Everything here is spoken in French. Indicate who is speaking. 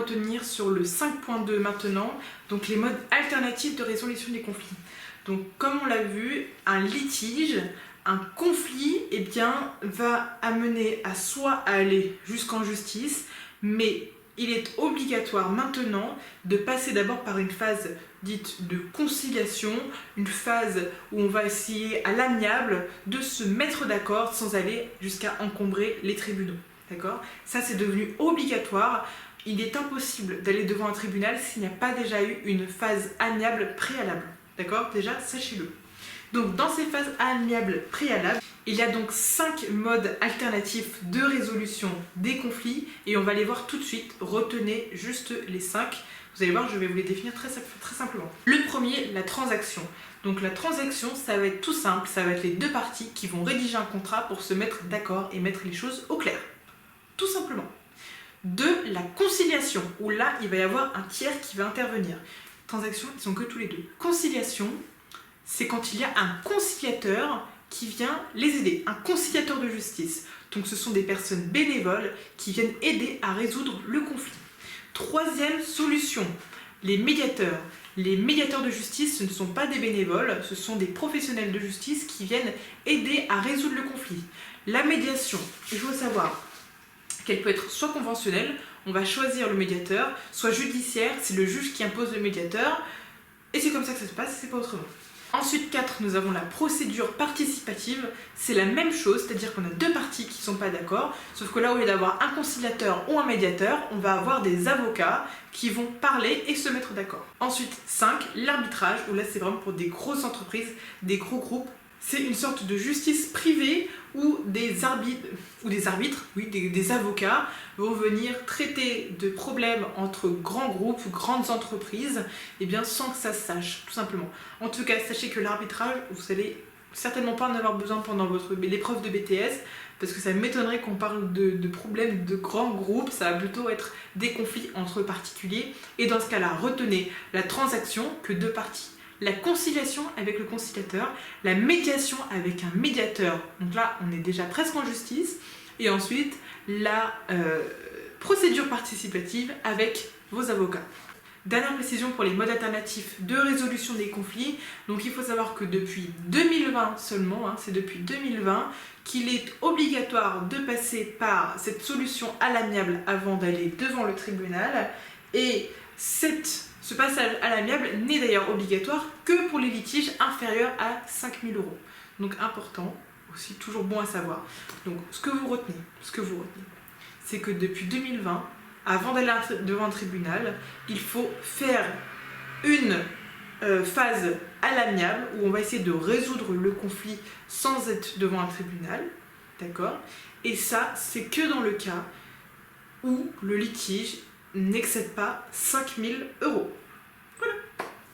Speaker 1: retenir sur le 5.2 maintenant, donc les modes alternatifs de résolution des conflits. Donc comme on l'a vu, un litige, un conflit, eh bien, va amener à soit à aller jusqu'en justice, mais il est obligatoire maintenant de passer d'abord par une phase dite de conciliation, une phase où on va essayer à l'amiable de se mettre d'accord sans aller jusqu'à encombrer les tribunaux. D'accord ? Ça, c'est devenu obligatoire. Il est impossible d'aller devant un tribunal s'il n'y a pas déjà eu une phase amiable préalable. D'accord ? Déjà, sachez-le. Donc, dans ces phases amiables préalables, il y a donc 5 modes alternatifs de résolution des conflits et on va les voir tout de suite. Retenez juste les 5. Vous allez voir, je vais vous les définir très simplement. Le premier, la transaction. Donc, la transaction, ça va être tout simple. Ça va être les deux parties qui vont rédiger un contrat pour se mettre d'accord et mettre les choses au clair. Tout simplement. 2, la conciliation, où là, il va y avoir un tiers qui va intervenir. Transaction, ils sont que tous les deux. Conciliation, c'est quand il y a un conciliateur qui vient les aider, un conciliateur de justice. Donc ce sont des personnes bénévoles qui viennent aider à résoudre le conflit. 3e solution, les médiateurs. Les médiateurs de justice, ce ne sont pas des bénévoles, ce sont des professionnels de justice qui viennent aider à résoudre le conflit. La médiation, il faut savoir qu'elle peut être soit conventionnelle, on va choisir le médiateur, soit judiciaire, c'est le juge qui impose le médiateur, et c'est comme ça que ça se passe, c'est pas autrement. Ensuite, 4, nous avons la procédure participative, c'est la même chose, c'est-à-dire qu'on a deux parties qui ne sont pas d'accord, sauf que là, au lieu d'avoir un conciliateur ou un médiateur, on va avoir des avocats qui vont parler et se mettre d'accord. Ensuite, 5, l'arbitrage, où là, c'est vraiment pour des grosses entreprises, des gros groupes. C'est une sorte de justice privée où des arbitres, des avocats vont venir traiter de problèmes entre grands groupes, grandes entreprises, et bien sans que ça se sache, tout simplement. En tout cas, sachez que l'arbitrage, vous n'allez certainement pas en avoir besoin pendant l'épreuve de BTS, parce que ça m'étonnerait qu'on parle de problèmes de grands groupes, ça va plutôt être des conflits entre particuliers, et dans ce cas-là, retenez la transaction que deux parties. La conciliation avec le conciliateur, la médiation avec un médiateur, donc là on est déjà presque en justice, et ensuite la procédure participative avec vos avocats. Dernière précision pour les modes alternatifs de résolution des conflits, donc il faut savoir que depuis 2020 seulement, c'est depuis 2020 qu'il est obligatoire de passer par cette solution à l'amiable avant d'aller devant le tribunal, et ce passage à l'amiable n'est d'ailleurs obligatoire que pour les litiges inférieurs à 5 000 €. Donc important, aussi toujours bon à savoir. Donc ce que vous retenez, c'est que depuis 2020, avant d'aller devant un tribunal, il faut faire une phase à l'amiable où on va essayer de résoudre le conflit sans être devant un tribunal, d'accord ? Et ça, c'est que dans le cas où le litige n'excède pas 5 000 €.